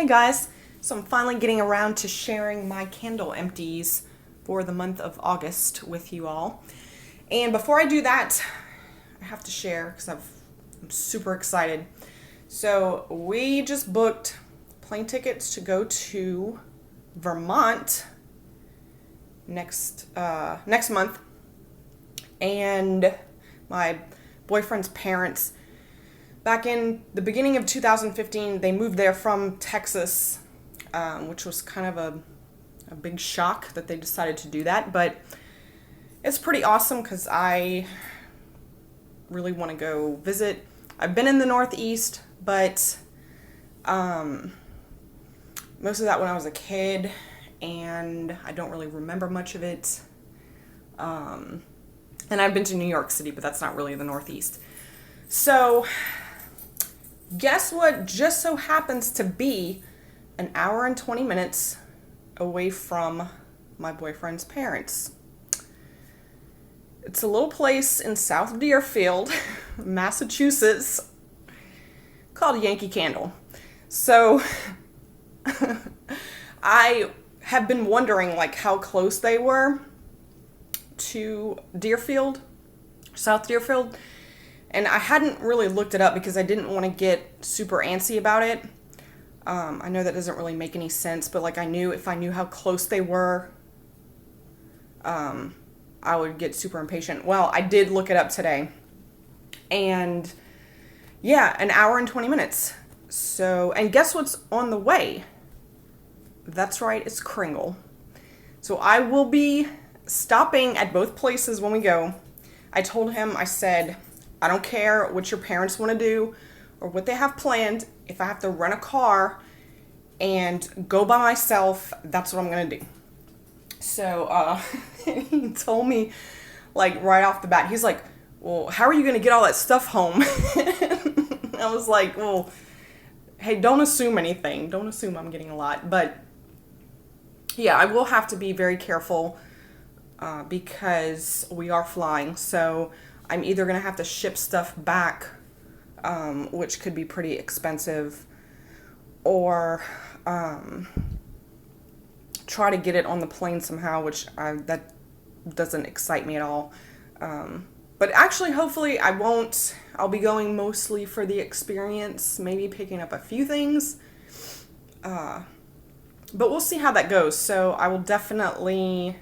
Hey guys, so I'm finally getting around to sharing my candle empties for the month of August with you all. And before I do that, I have to share because I'm super excited. So we just booked plane tickets to go to Vermont next month, and my boyfriend's parents, back in the beginning of 2015, they moved there from Texas, which was kind of a big shock that they decided to do that. But it's pretty awesome because I really want to go visit. I've been in the Northeast, but most of that when I was a kid, and I don't really remember much of it. And I've been to New York City, but that's not really the Northeast. So guess what just so happens to be an hour and 20 minutes away from my boyfriend's parents. It's a little place in South Deerfield, Massachusetts, called Yankee Candle. So I have been wondering like how close they were to Deerfield, South Deerfield. And I hadn't really looked it up because I didn't want to get super antsy about it. I know that doesn't really make any sense, but like I knew if I knew how close they were, I would get super impatient. Well, I did look it up today. And yeah, an hour and 20 minutes. So, and guess what's on the way? That's right, it's Kringle. So I will be stopping at both places when we go. I told him, I said, I don't care what your parents want to do or what they have planned. If I have to rent a car and go by myself, that's what I'm going to do. So he told me, like, right off the bat, he's like, well, how are you going to get all that stuff home? I was like, well, hey, don't assume anything. Don't assume I'm getting a lot. But yeah, I will have to be very careful because we are flying. So I'm either going to have to ship stuff back, which could be pretty expensive, or try to get it on the plane somehow, which that doesn't excite me at all. But actually, hopefully I won't. I'll be going mostly for the experience, maybe picking up a few things. But we'll see how that goes. So I will definitely,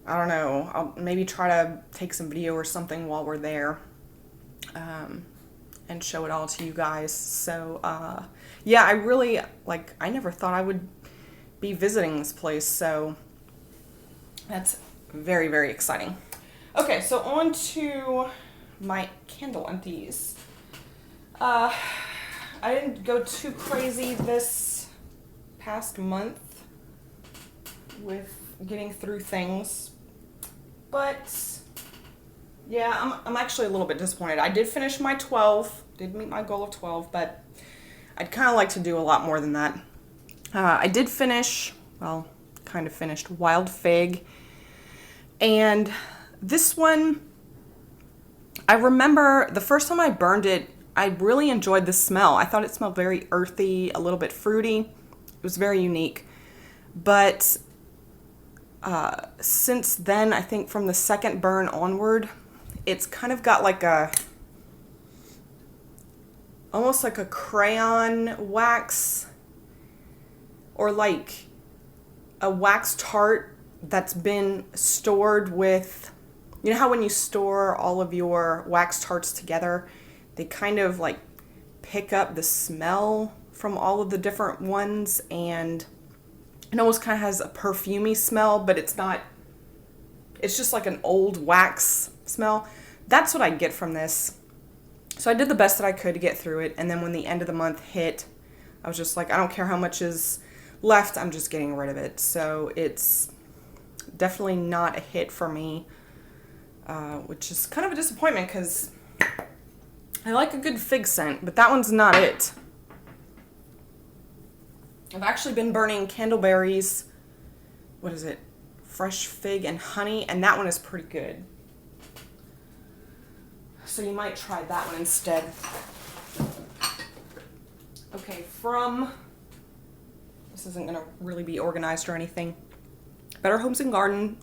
I don't know, I'll maybe try to take some video or something while we're there, and show it all to you guys. So, yeah, I really, like, I never thought I would be visiting this place, so that's very, very exciting. Okay, so on to my candle empties. I didn't go too crazy this past month with getting through things, but yeah, I'm actually a little bit disappointed. I did finish my 12, did meet my goal of 12, but I'd kind of like to do a lot more than that. I did finish, well, kind of finished Wild Fig, and this one, I remember the first time I burned it, I really enjoyed the smell. I thought it smelled very earthy, a little bit fruity. It was very unique. But since then, I think from the second burn onward, it's kind of got like almost like a crayon wax, or like a wax tart that's been stored with, you know how when you store all of your wax tarts together, they kind of like pick up the smell from all of the different ones, and it almost kind of has a perfumey smell, but it's not, it's just like an old wax smell. That's what I get from this. So I did the best that I could to get through it, and then when the end of the month hit, I was just like, I don't care how much is left, I'm just getting rid of it. So it's definitely not a hit for me, which is kind of a disappointment because I like a good fig scent, but that one's not it. I've actually been burning candleberries, what is it, fresh fig and honey, and that one is pretty good. So you might try that one instead. Okay, this isn't going to really be organized or anything. Better Homes and Garden.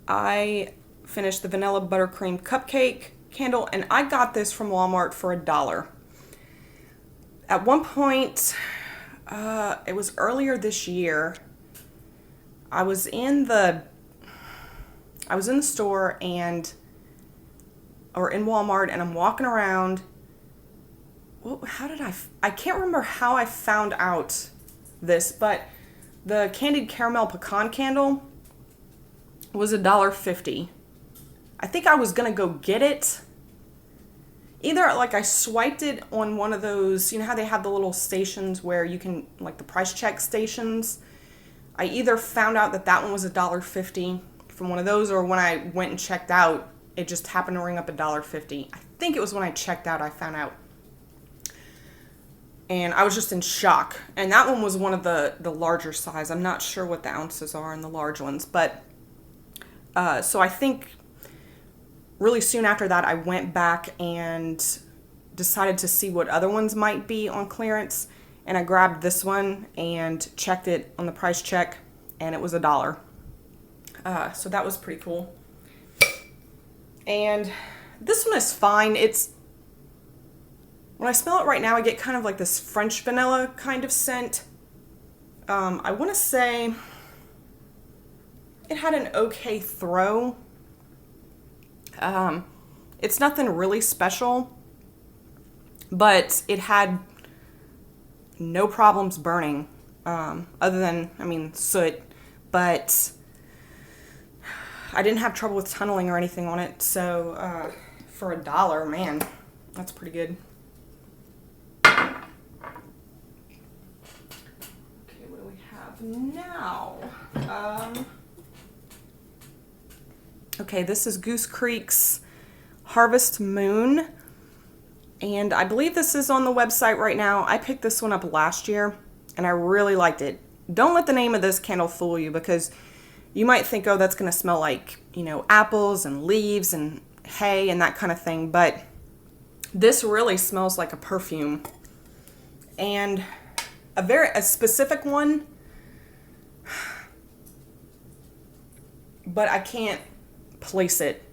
I finished the vanilla buttercream cupcake candle, and I got this from Walmart for $1. At one point, it was earlier this year, I was in the store or in Walmart, and I'm walking around. Well, I can't remember how I found out this, but the candied caramel pecan candle was $1.50. I think I was gonna go get it. Either like I swiped it on one of those, you know how they have the little stations where you can, like the price check stations. I either found out that one was $1.50 from one of those, or when I went and checked out, it just happened to ring up $1.50. I think it was when I checked out I found out. And I was just in shock. And that one was one of the larger size. I'm not sure what the ounces are in the large ones, but so I think really soon after that, I went back and decided to see what other ones might be on clearance. And I grabbed this one and checked it on the price check, and it was $1. So that was pretty cool. And this one is fine. When I smell it right now, I get kind of like this French vanilla kind of scent. I want to say it had an okay throw. It's nothing really special, but it had no problems burning, other than, soot, but I didn't have trouble with tunneling or anything on it, so for $1, man, that's pretty good. Okay, what do we have now? Okay, this is Goose Creek's Harvest Moon, and I believe this is on the website right now. I picked this one up last year, and I really liked it. Don't let the name of this candle fool you, because you might think, oh, that's going to smell like, apples and leaves and hay and that kind of thing, but this really smells like a perfume. And a specific one, but I can't place it.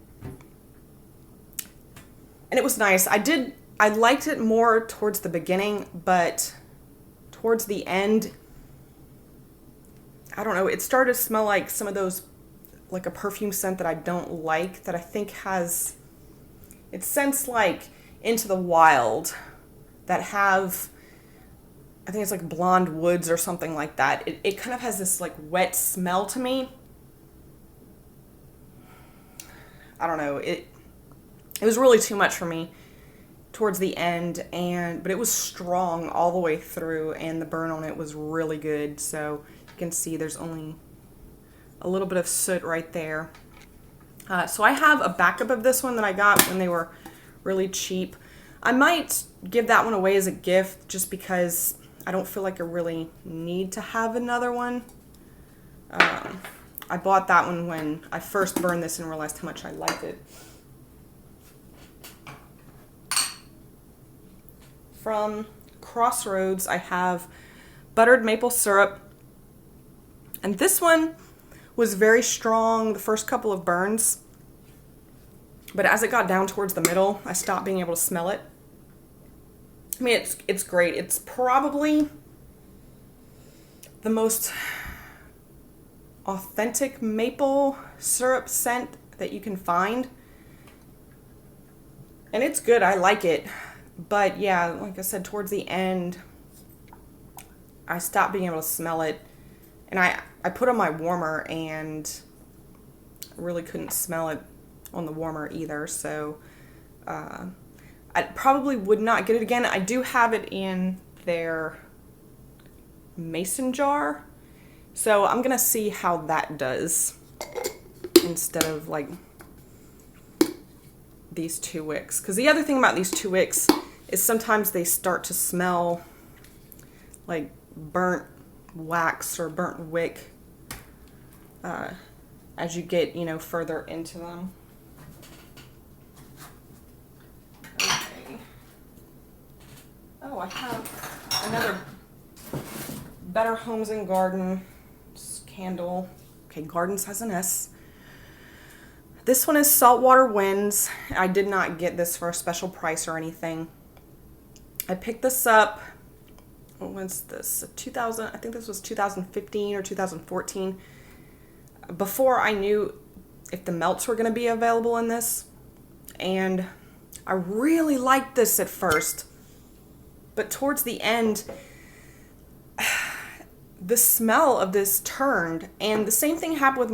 And it was nice. I liked it more towards the beginning, but towards the end, I don't know, it started to smell like some of those, like a perfume scent that I don't like, that I think it scents like Into the Wild, that have, I think it's like Blonde Woods or something like that. It kind of has this like wet smell to me. I don't know, it was really too much for me towards the end, but it was strong all the way through, and the burn on it was really good. So you can see there's only a little bit of soot right there. So I have a backup of this one that I got when they were really cheap. I might give that one away as a gift just because I don't feel like I really need to have another one. I bought that one when I first burned this and realized how much I liked it. From Crossroads, I have buttered maple syrup. And this one was very strong the first couple of burns. But as it got down towards the middle, I stopped being able to smell it. I mean, it's great. It's probably the most authentic maple syrup scent that you can find. And it's good. I like it. But yeah, like I said, towards the end, I stopped being able to smell it. And I put on my warmer and really couldn't smell it on the warmer either. So I probably would not get it again. I do have it in their mason jar. So I'm going to see how that does instead of like these 2 wicks. Because the other thing about these 2 wicks is sometimes they start to smell like burnt wax or burnt wick as you get, further into them. Okay. Oh, I have another Better Homes and Garden candle. Okay, Gardens has an S. This one is Saltwater Winds. I did not get this for a special price or anything. I picked this up, when's this? 2000, I think this was 2015 or 2014. Before I knew if the melts were going to be available in this. And I really liked this at first. But towards the end, the smell of this turned, and the same thing happened with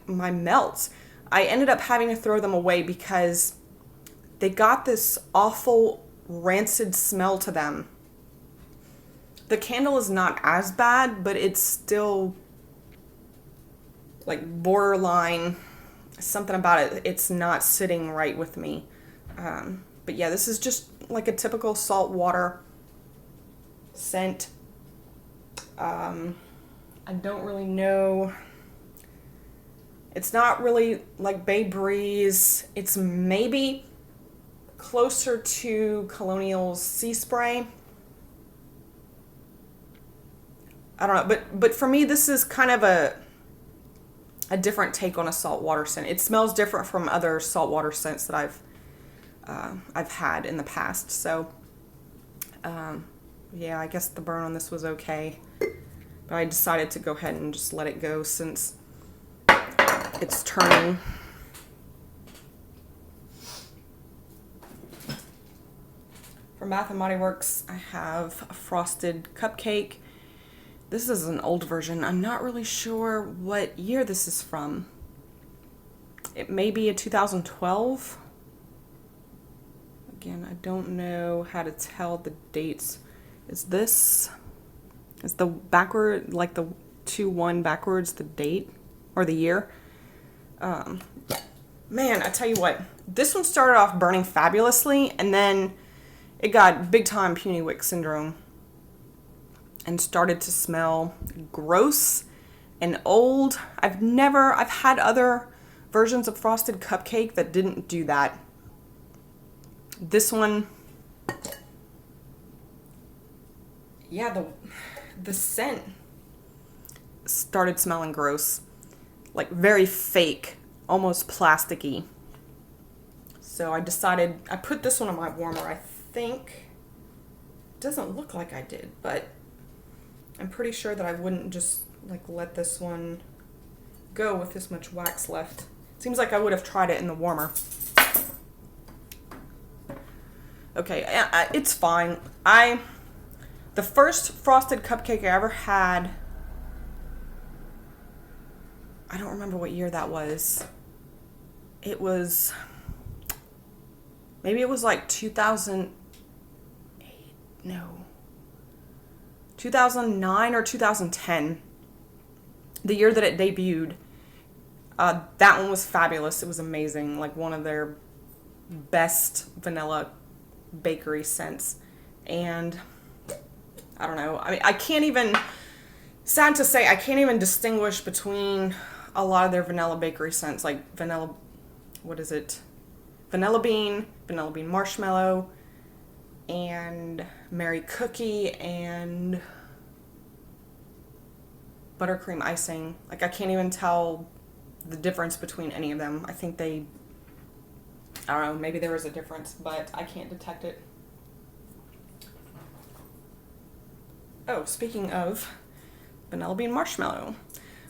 my melts. I ended up having to throw them away because they got this awful rancid smell to them. The candle is not as bad, but it's still like borderline, something about it, it's not sitting right with me. But yeah, this is just like a typical saltwater scent. I don't really know. It's not really like Bay Breeze. It's maybe closer to Colonial's Sea Spray. I don't know, but for me, this is kind of a different take on a saltwater scent. It smells different from other saltwater scents that I've had in the past. So, yeah, I guess the burn on this was okay. But I decided to go ahead and just let it go since it's turning. For Bath & Body Works, I have a frosted cupcake. This is an old version. I'm not really sure what year this is from. It may be a 2012. Again, I don't know how to tell the dates. Is the backward, like the 2-1 backwards, the date or the year? Man, I tell you what, this one started off burning fabulously, and then it got big time puny wick syndrome and started to smell gross and old. I've had other versions of frosted cupcake that didn't do that. This one, yeah, the scent started smelling gross, like very fake, almost plasticky. So I decided, I put this one on my warmer. I think, it doesn't look like I did, but I'm pretty sure that I wouldn't just like let this one go with this much wax left. Seems like I would have tried it in the warmer. Okay, it's fine. The first frosted cupcake I ever had, I don't remember what year that was. It was, maybe it was like 2008, no. 2009 or 2010, the year that it debuted. That one was fabulous. It was amazing. Like one of their best vanilla bakery scents. And I don't know. I mean, I can't even, sad to say, I can't even distinguish between a lot of their vanilla bakery scents, like vanilla, what is it? Vanilla bean marshmallow, and Mary Cookie, and buttercream icing. Like, I can't even tell the difference between any of them. I think I don't know, maybe there is a difference, but I can't detect it. Oh, speaking of vanilla bean marshmallow,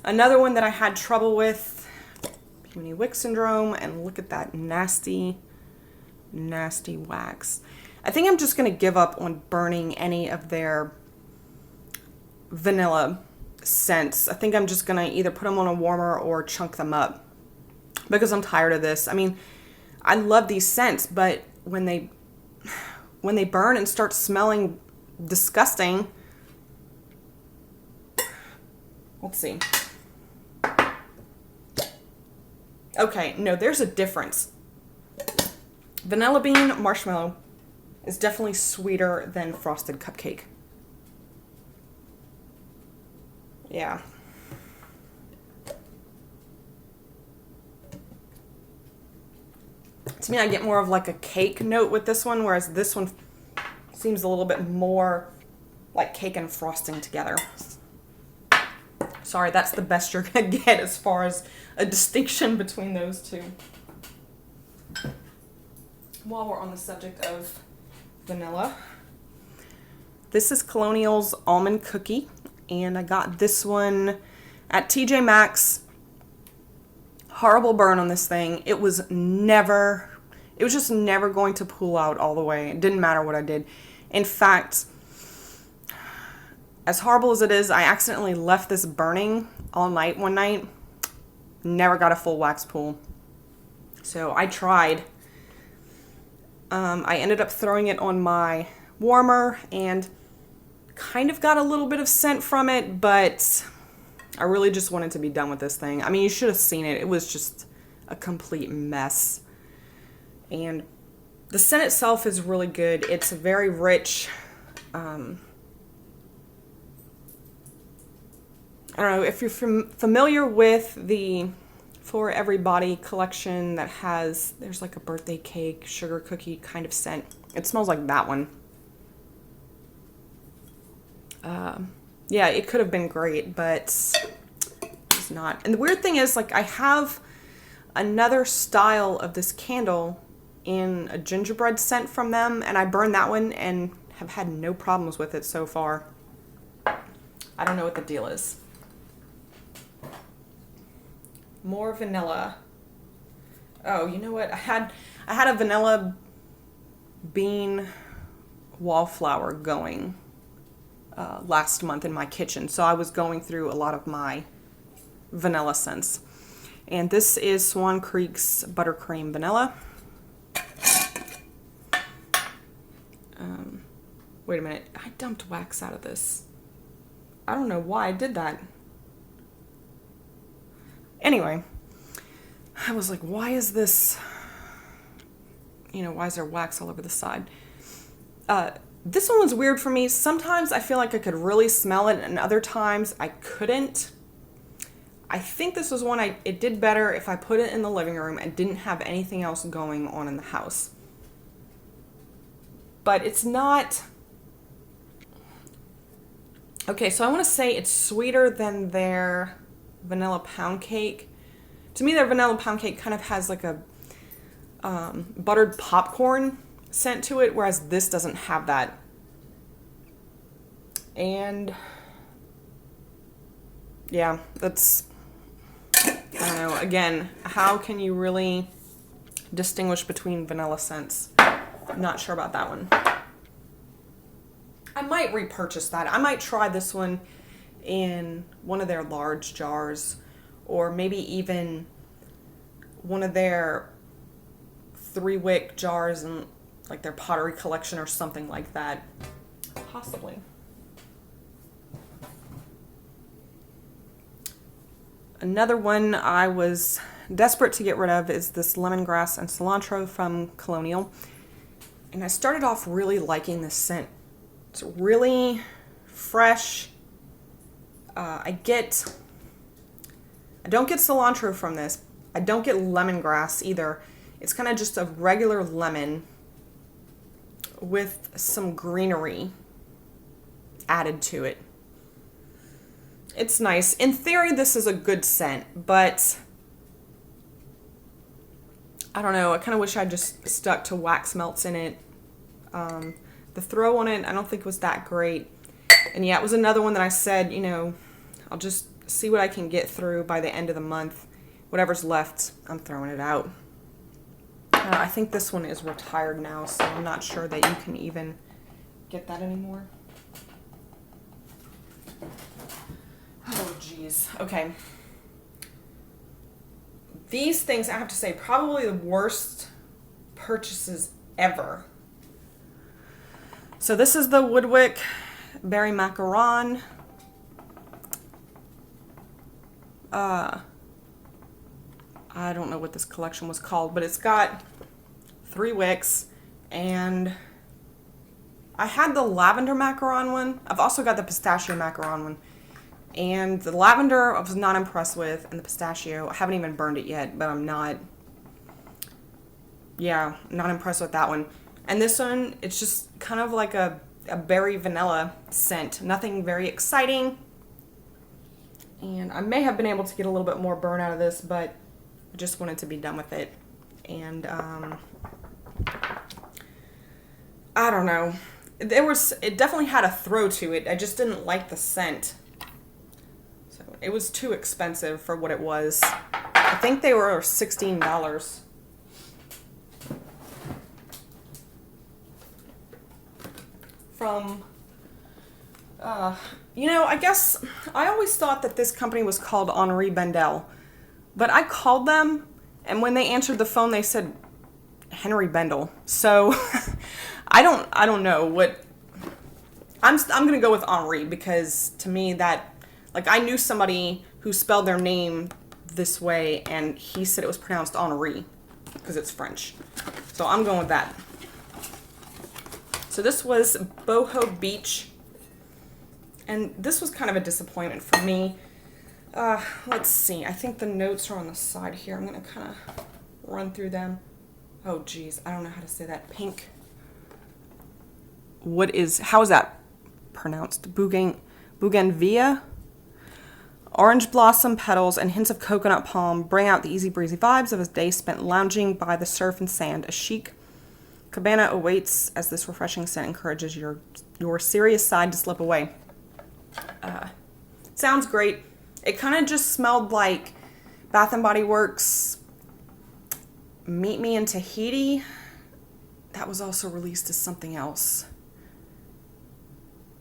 another one that I had trouble with, puny wick syndrome, and look at that nasty, nasty wax. I think I'm just going to give up on burning any of their vanilla scents. I think I'm just going to either put them on a warmer or chunk them up because I'm tired of this. I mean, I love these scents, but when they burn and start smelling disgusting, let's see. Okay, no, there's a difference. Vanilla bean marshmallow is definitely sweeter than frosted cupcake. Yeah. To me, I get more of like a cake note with this one, whereas this one seems a little bit more like cake and frosting together. Sorry, that's the best you're gonna get as far as a distinction between those two. While we're on the subject of vanilla, this is Colonial's Almond Cookie, and I got this one at TJ Maxx. Horrible burn on this thing. It was just never going to pull out all the way. It didn't matter what I did. In fact, as horrible as it is, I accidentally left this burning all night one night. Never got a full wax pull. So I tried. I ended up throwing it on my warmer and kind of got a little bit of scent from it, but I really just wanted to be done with this thing. I mean, you should have seen it. It was just a complete mess. And the scent itself is really good. It's very rich. I don't know if you're familiar with the For Everybody collection that there's like a birthday cake, sugar cookie kind of scent. It smells like that one. Yeah, it could have been great, but it's not. And the weird thing is, like, I have another style of this candle in a gingerbread scent from them, and I burned that one and have had no problems with it so far. I don't know what the deal is. More vanilla. Oh, you know what? I had a vanilla bean wallflower going last month in my kitchen, so I was going through a lot of my vanilla scents. And this is Swan Creek's Buttercream Vanilla. Wait a minute. I dumped wax out of this. I don't know why I did that. Anyway, I was like, why is this, why is there wax all over the side? This one was weird for me. Sometimes I feel like I could really smell it, and other times I couldn't. I think this was one it did better if I put it in the living room and didn't have anything else going on in the house. But it's not. Okay, so I want to say it's sweeter than their vanilla pound cake. To me, their vanilla pound cake kind of has like a buttered popcorn scent to it, whereas this doesn't have that. And yeah, that's, I don't know, again, how can you really distinguish between vanilla scents? I'm not sure about that one. I might repurchase that. I might try this one in one of their large jars, or maybe even one of their 3-wick jars in like their pottery collection or something like that. Possibly. Another one I was desperate to get rid of is this lemongrass and cilantro from Colonial. And I started off really liking this scent. It's really fresh. I don't get cilantro from this. I don't get lemongrass either. It's kind of just a regular lemon with some greenery added to it. It's nice. In theory, this is a good scent, but I don't know. I kind of wish I just stuck to wax melts in it. The throw on it, I don't think was that great. And yeah, it was another one that I said, I'll just see what I can get through by the end of the month. Whatever's left, I'm throwing it out. I think this one is retired now, so I'm not sure that you can even get that anymore. Oh, geez. Okay. These things, I have to say, probably the worst purchases ever. So this is the Woodwick Berry Macaron. I don't know what this collection was called, but it's got 3 wicks, and I had the lavender macaron one. I've also got the pistachio macaron one. And the lavender I was not impressed with, and the pistachio, I haven't even burned it yet, but I'm not impressed with that one. And this one, it's just kind of like a berry vanilla scent. Nothing very exciting. And I may have been able to get a little bit more burn out of this, but I just wanted to be done with it. And I don't know. It definitely had a throw to it. I just didn't like the scent. So it was too expensive for what it was. I think they were $16. From, I guess I always thought that this company was called Henri Bendel, but I called them, and when they answered the phone, they said Henry Bendel. So I don't know what. I'm gonna go with Henri, because to me that, like, I knew somebody who spelled their name this way, and he said it was pronounced Henri because it's French. So I'm going with that. So this was Boho Beach, and this was kind of a disappointment for me. Let's see. I think the notes are on the side here. I'm going to kind of run through them. Oh, geez. I don't know how to say that. Pink. How is that pronounced? Bougainvillea? Orange blossom petals and hints of coconut palm bring out the easy breezy vibes of a day spent lounging by the surf and sand. A chic cabana awaits as this refreshing scent encourages your serious side to slip away. Sounds great. It kind of just smelled like Bath & Body Works Meet Me in Tahiti. That was also released as something else.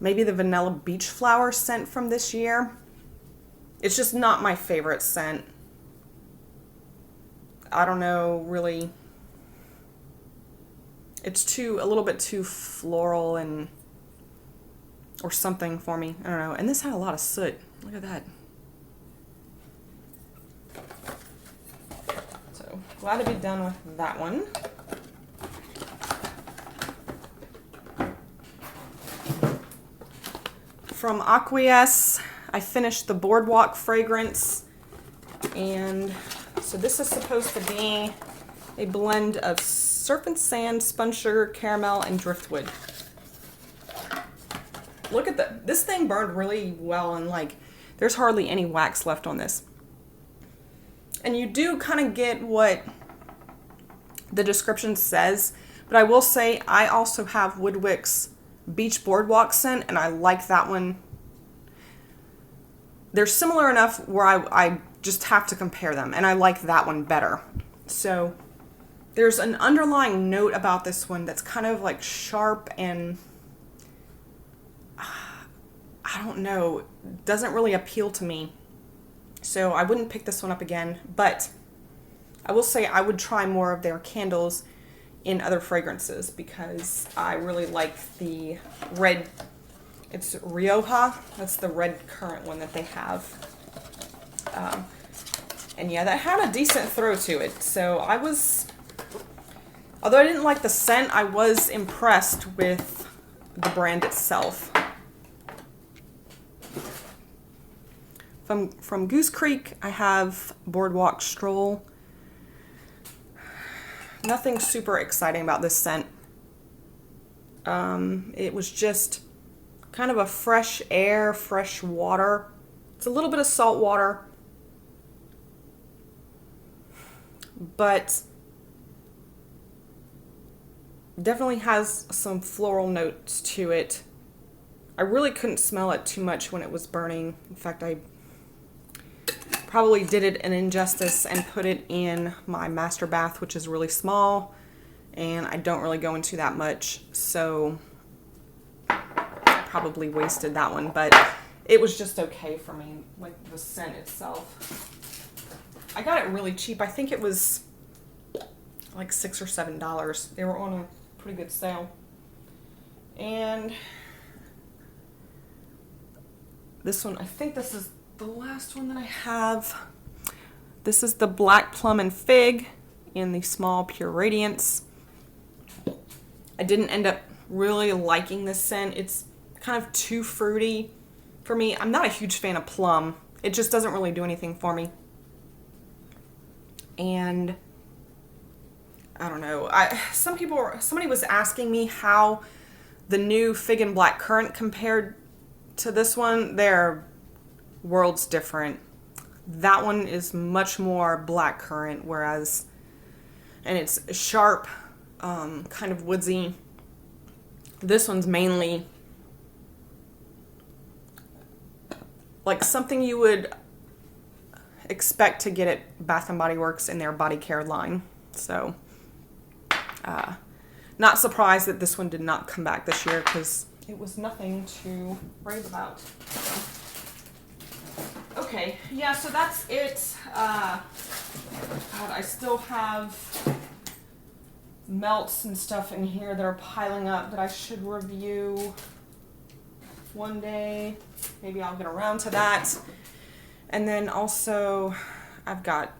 Maybe the Vanilla Beach Flower scent from this year. It's just not my favorite scent. I don't know, really. It's a little bit too floral or something for me. I don't know. And this had a lot of soot. Look at that. So, glad to be done with that one. From Acquiesce, I finished the Boardwalk fragrance. And so this is supposed to be a blend of surf and sand, spun sugar, caramel, and driftwood. Look at this thing burned really well, and like there's hardly any wax left on this. And you do kind of get what the description says, but I will say I also have Woodwick's Beach Boardwalk scent, and I like that one. They're similar enough where I just have to compare them, and I like that one better. So there's an underlying note about this one that's kind of like sharp and I don't know, doesn't really appeal to me. So I wouldn't pick this one up again, but I will say I would try more of their candles in other fragrances because I really like the red. It's Rioja. That's the red currant one that they have. And yeah, that had a decent throw to it. So although I didn't like the scent, I was impressed with the brand itself. From Goose Creek, I have Boardwalk Stroll. Nothing super exciting about this scent. It was just kind of a fresh air, fresh water. It's a little bit of salt water, but definitely has some floral notes to it. I really couldn't smell it too much when it was burning. In fact, I probably did it an injustice and put it in my master bath, which is really small, and I don't really go into that much, so I probably wasted that one, but it was just okay for me, like the scent itself. I got it really cheap. I think it was like $6 or $7. They were on a pretty good sale. And this one, I think this is the last one that I have. This is the Black Plum and Fig in the small Pure Radiance. I didn't end up really liking this scent. It's kind of too fruity for me. I'm not a huge fan of plum. It just doesn't really do anything for me. And I don't know. Somebody was asking me how the new Fig and Black Currant compared to this one. They're worlds different. That one is much more black currant, and it's sharp, kind of woodsy. This one's mainly like something you would expect to get at Bath and Body Works in their body care line. So, not surprised that this one did not come back this year because it was nothing to rave about. Okay, yeah, so that's it. God, I still have melts and stuff in here that are piling up that I should review one day. Maybe I'll get around to that. And then also, I've got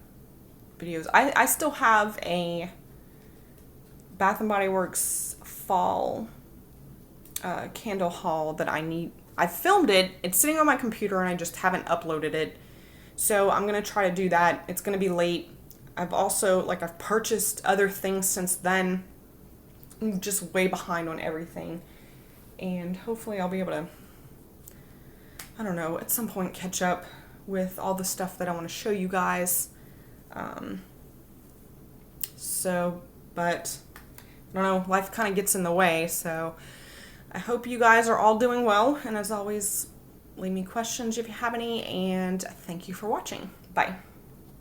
videos. I still have a Bath and Body Works fall candle haul that I filmed it. It's sitting on my computer and I just haven't uploaded it. So I'm going to try to do that. It's going to be late. I've also, I've purchased other things since then. I'm just way behind on everything. And hopefully I'll be able to, I don't know, at some point catch up with all the stuff that I want to show you guys. But I don't know, life kind of gets in the way, so I hope you guys are all doing well, and as always, leave me questions if you have any, and thank you for watching. Bye.